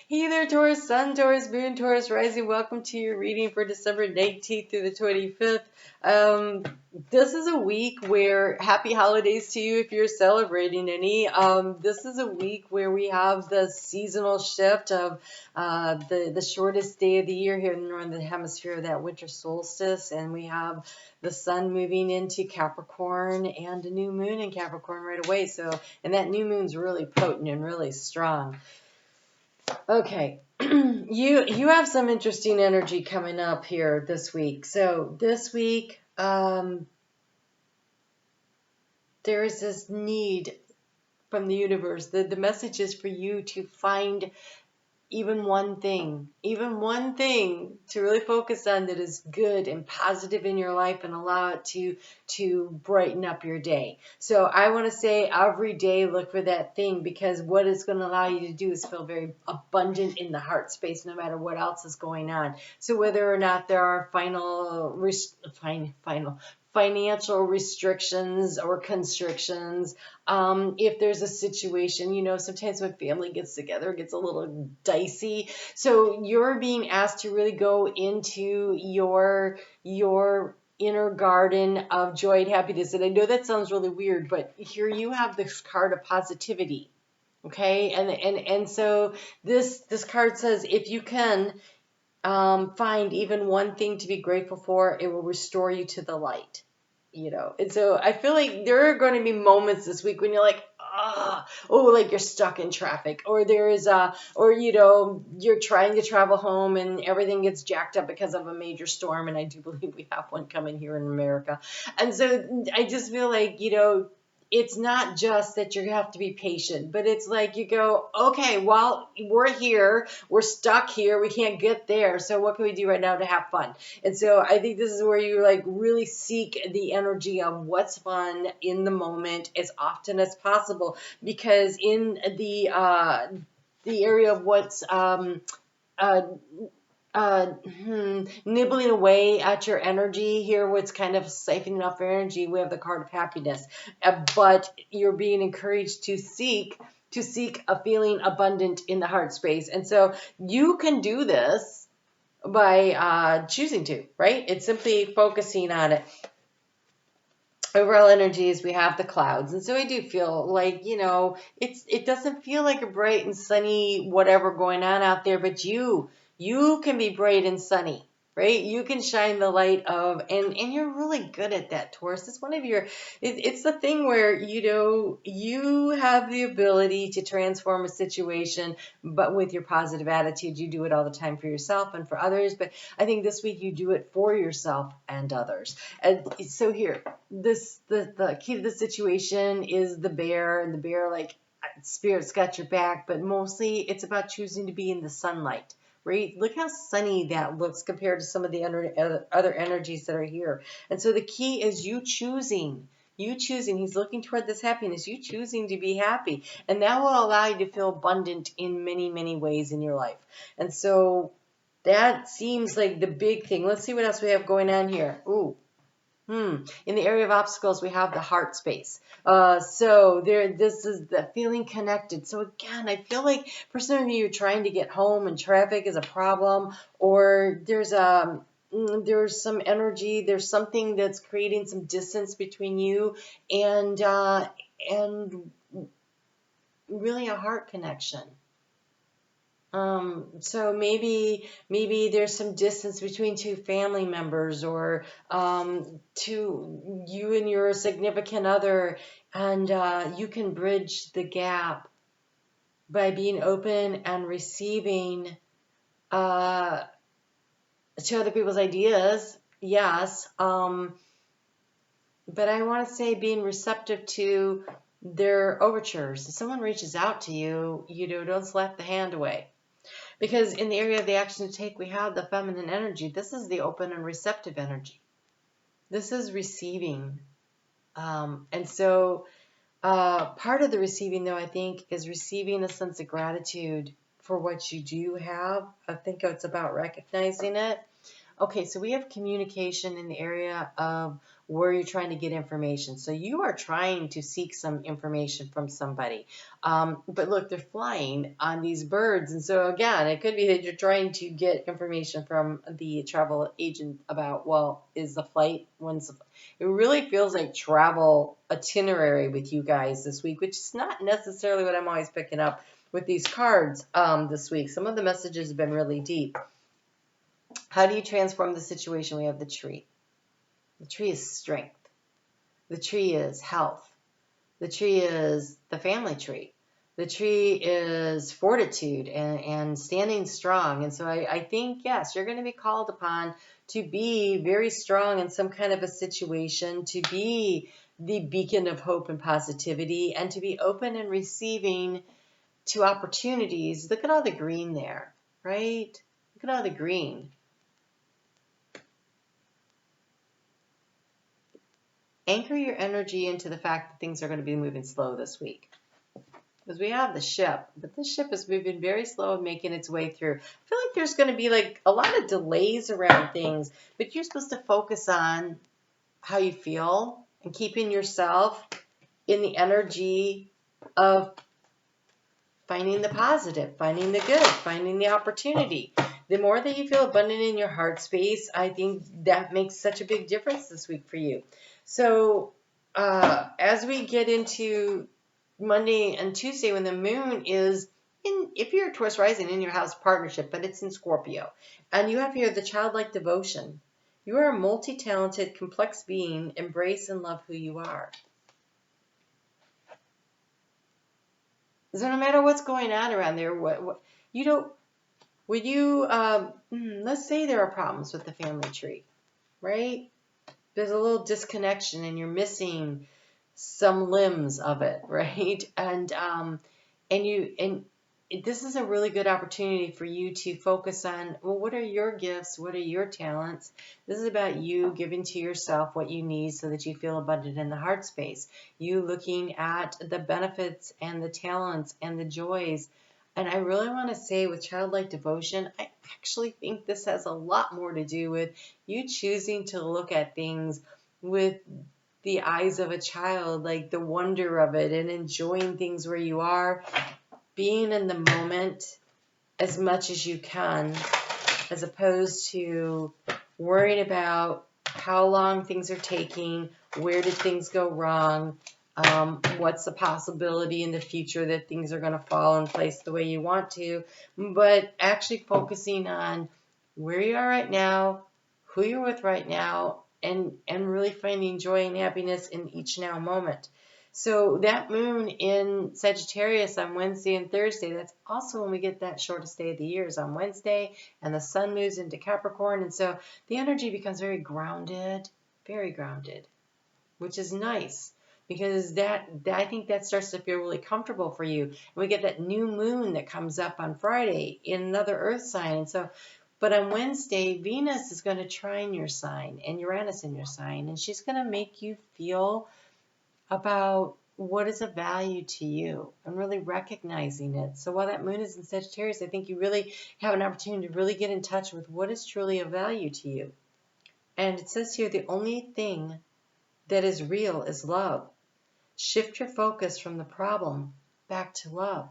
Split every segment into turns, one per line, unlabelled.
Hey there, Taurus, Sun, Taurus, Moon, Taurus, Rising. Welcome to your reading for December 19th through the 25th. This is a week where happy holidays to you if you're celebrating any. This is a week where we have the seasonal shift of the shortest day of the year here in the Northern Hemisphere, that winter solstice, and we have the sun moving into Capricorn and a new moon in Capricorn right away. So, and that new moon's really potent and really strong. Okay, you have some interesting energy coming up here this week. So this week, there is this need from the universe. The message is for you to find even one thing to really focus on that is good and positive in your life and allow it to brighten up your day. So I want to say every day look for that thing, because what it's going to allow you to do is feel very abundant in the heart space no matter what else is going on. So whether or not there are financial restrictions or constrictions, if there's a situation, sometimes when family gets together, it gets a little dicey. So you're being asked to really go into your inner garden of joy and happiness. And I know that sounds really weird, but here you have this card of positivity. Okay, and so this card says if you can find even one thing to be grateful for, it will restore you to the light. And so I feel like there are going to be moments this week when you're like, like you're stuck in traffic, or you're trying to travel home and everything gets jacked up because of a major storm. And I do believe we have one coming here in America. And so I just feel like, it's not just that you have to be patient, but it's like you go, okay, well, we're here, we're stuck here, we can't get there. So what can we do right now to have fun? And so I think this is where you like really seek the energy of what's fun in the moment as often as possible, because in the area of what's nibbling away at your energy here, what's kind of siphoning off your energy, we have the card of happiness. But you're being encouraged to seek a feeling abundant in the heart space. And so you can do this by choosing to, right? It's simply focusing on it. Overall energies, we have the clouds. And so I do feel like, it doesn't feel like a bright and sunny whatever going on out there, but you can be bright and sunny, right? You can shine the light of, and you're really good at that, Taurus. It's one of your, it's the thing where, you have the ability to transform a situation, but with your positive attitude, you do it all the time for yourself and for others. But I think this week you do it for yourself and others. And so here, the key to the situation is the bear, and the bear, like, spirit's got your back, but mostly it's about choosing to be in the sunlight. Right? Look how sunny that looks compared to some of the other energies that are here. And so the key is you choosing. He's looking toward this happiness. You choosing to be happy. And that will allow you to feel abundant in many, many ways in your life. And so that seems like the big thing. Let's see what else we have going on here. In the area of obstacles, we have the heart space. So this is the feeling connected. So again, I feel like for some of you, you're trying to get home and traffic is a problem, or there's some energy, there's something that's creating some distance between you and really a heart connection. So maybe there's some distance between two family members, or to you and your significant other, and you can bridge the gap by being open and receiving to other people's ideas. Yes, but I want to say being receptive to their overtures. If someone reaches out to you, don't slap the hand away. Because in the area of the action to take, we have the feminine energy. This is the open and receptive energy. This is receiving. And so part of the receiving, though, I think, is receiving a sense of gratitude for what you do have. I think it's about recognizing it. Okay, so we have communication in the area of where you're trying to get information. So you are trying to seek some information from somebody. But look, they're flying on these birds. And so again, it could be that you're trying to get information from the travel agent about, well, is the flight, it really feels like travel itinerary with you guys this week, which is not necessarily what I'm always picking up with these cards this week. Some of the messages have been really deep. How do you transform the situation? We have the tree. The tree is strength. The tree is health. The tree is the family tree. The tree is fortitude and standing strong. And so I think, yes, you're going to be called upon to be very strong in some kind of a situation, to be the beacon of hope and positivity, and to be open and receiving to opportunities. Look at all the green there, right? Look at all the green. Anchor your energy into the fact that things are going to be moving slow this week. Because we have the ship, but this ship is moving very slow and making its way through. I feel like there's going to be like a lot of delays around things, but you're supposed to focus on how you feel and keeping yourself in the energy of finding the positive, finding the good, finding the opportunity. The more that you feel abundant in your heart space, I think that makes such a big difference this week for you. So as we get into Monday and Tuesday, when the moon is in, if you're a Taurus rising, in your house partnership, but it's in Scorpio, and you have here the childlike devotion. You are a multi-talented, complex being. Embrace and love who you are. So no matter what's going on around there, let's say there are problems with the family tree, right? There's a little disconnection and you're missing some limbs of it, right? And this is a really good opportunity for you to focus on, well, what are your gifts? What are your talents? This is about you giving to yourself what you need so that you feel abundant in the heart space. You looking at the benefits and the talents and the joys. And I really want to say with childlike devotion, I actually think this has a lot more to do with you choosing to look at things with the eyes of a child, like the wonder of it and enjoying things where you are, being in the moment as much as you can, as opposed to worrying about how long things are taking, where did things go wrong, what's the possibility in the future that things are going to fall in place the way you want to, but actually focusing on where you are right now, who you're with right now, and really finding joy and happiness in each now moment. So that moon in Sagittarius on Wednesday and Thursday, that's also when we get that shortest day of the year is on Wednesday, and the sun moves into Capricorn. And so the energy becomes very grounded, which is nice because I think that starts to feel really comfortable for you. And we get that new moon that comes up on Friday in another earth sign. And so, but on Wednesday, Venus is going to trine your sign and Uranus in your sign, and she's going to make you feel about what is of value to you and really recognizing it. So while that moon is in Sagittarius, I think you really have an opportunity to really get in touch with what is truly of value to you. And it says here, the only thing that is real is love. Shift your focus from the problem back to love.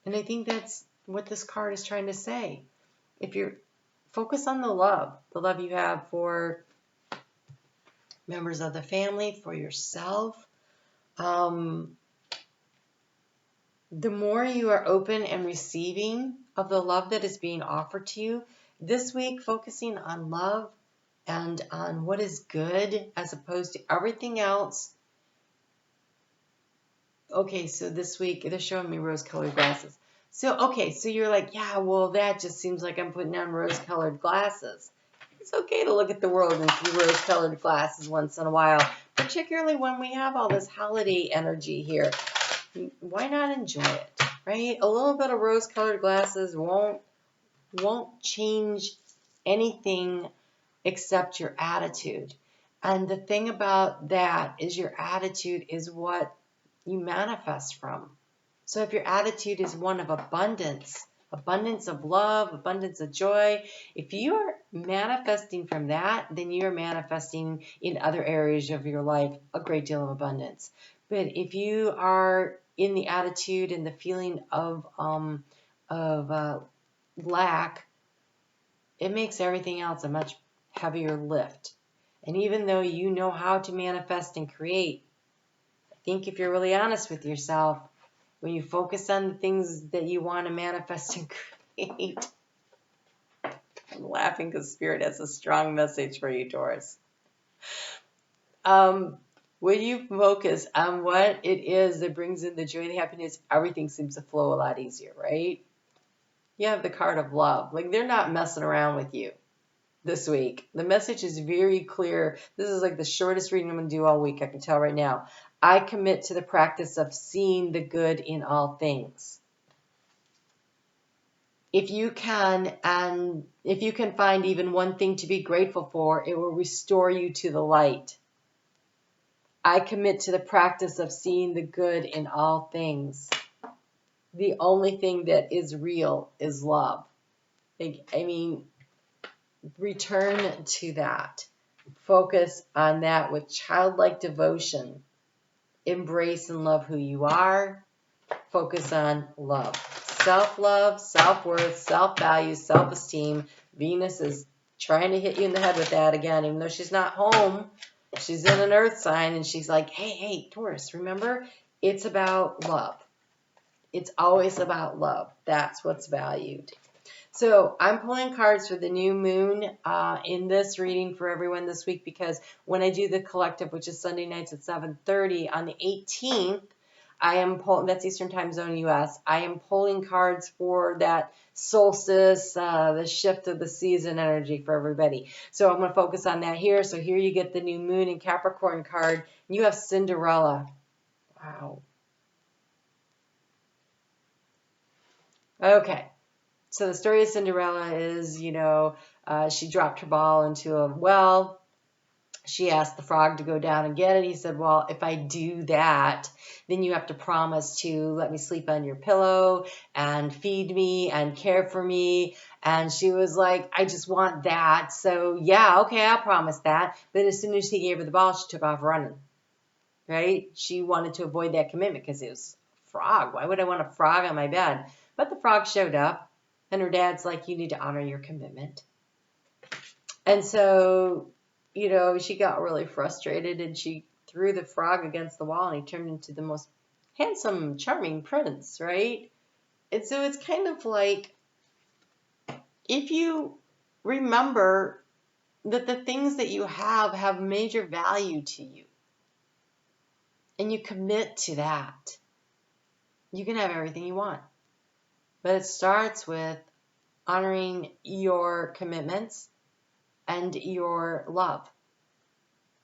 And I think that's what this card is trying to say. If you're focus on the love you have for members of the family, for yourself, the more you are open and receiving of the love that is being offered to you, this week focusing on love and on what is good as opposed to everything else. Okay, so this week they're showing me rose-colored glasses. So you're like, yeah, well, that just seems like I'm putting on rose-colored glasses. It's okay to look at the world in through rose-colored glasses once in a while, particularly when we have all this holiday energy here. Why not enjoy it, right? A little bit of rose-colored glasses won't change anything except your attitude. And the thing about that is your attitude is what you manifest from. So if your attitude is one of abundance, abundance of love, abundance of joy. If you are manifesting from that, then you are manifesting in other areas of your life a great deal of abundance. But if you are in the attitude and the feeling of lack, it makes everything else a much heavier lift. And even though you know how to manifest and create, I think if you're really honest with yourself, when you focus on the things that you want to manifest and create, I'm laughing because Spirit has a strong message for you, Taurus. When you focus on what it is that brings in the joy and the happiness, everything seems to flow a lot easier, right? You have the card of love. Like, they're not messing around with you this week. The message is very clear. This is like the shortest reading I'm going to do all week, I can tell right now. I commit to the practice of seeing the good in all things. If you can, and if you can find even one thing to be grateful for, it will restore you to the light. I commit to the practice of seeing the good in all things. The only thing that is real is love. Return to that. Focus on that with childlike devotion. Embrace and love who you are. Focus on love. Self-love, self-worth, self-value, self-esteem. Venus is trying to hit you in the head with that again, even though she's not home. She's in an earth sign, and she's like, hey, Taurus, remember, it's about love. It's always about love. That's what's valued. So I'm pulling cards for the new moon in this reading for everyone this week, because when I do the collective, which is Sunday nights at 7:30 on the 18th, I am pulling, that's Eastern Time Zone US, I am pulling cards for that solstice, the shift of the season energy for everybody. So I'm going to focus on that here. So here you get the new moon and Capricorn card. You have Cinderella. Wow. Okay. So the story of Cinderella is, she dropped her ball into a well. She asked the frog to go down and get it. He said, well, if I do that, then you have to promise to let me sleep on your pillow and feed me and care for me. And she was like, I just want that. So yeah, okay, I'll promise that. But as soon as he gave her the ball, she took off running, right? She wanted to avoid that commitment because it was a frog. Why would I want a frog on my bed? But the frog showed up, and her dad's like, you need to honor your commitment. And so, she got really frustrated, and she threw the frog against the wall, and he turned into the most handsome, charming prince, right? And so it's kind of like, if you remember that the things that you have major value to you, and you commit to that, you can have everything you want. But it starts with honoring your commitments and your love.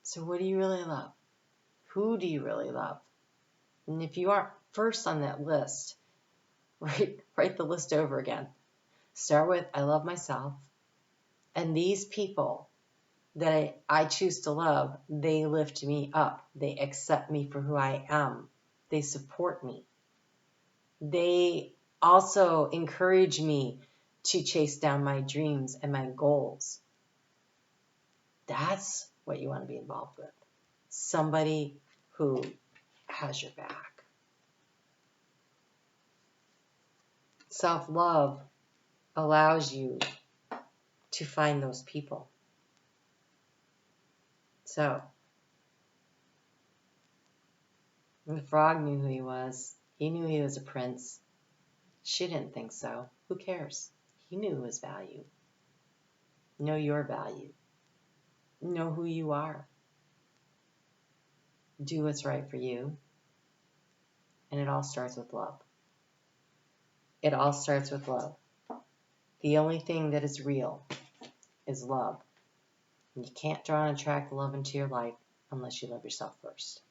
So what do you really love? Who do you really love? And if you aren't first on that list, write the list over again. Start with, I love myself. And these people that I choose to love, they lift me up. They accept me for who I am. They support me. They also encourage me to chase down my dreams and my goals. That's what you want to be involved with. Somebody who has your back. Self-love allows you to find those people. So, the frog knew who he was. He knew he was a prince. She didn't think so. Who cares? He knew his value. Know your value. Know who you are. Do what's right for you. And it all starts with love. It all starts with love. The only thing that is real is love. And you can't draw and attract love into your life unless you love yourself first.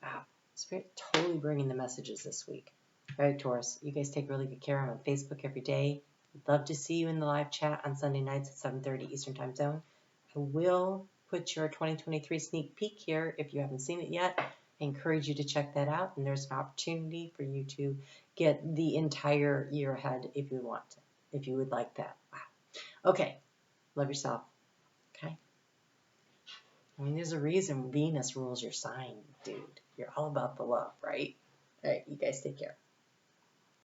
Wow. Spirit totally bringing the messages this week. All right, Taurus, you guys take really good care. I'm on Facebook every day. I'd love to see you in the live chat on Sunday nights at 7:30 Eastern Time Zone. I will put your 2023 sneak peek here if you haven't seen it yet. I encourage you to check that out, and there's an opportunity for you to get the entire year ahead if you want to, if you would like that. Wow. Okay, love yourself. Okay. I mean, there's a reason Venus rules your sign, dude. You're all about the love, right? All right, you guys take care.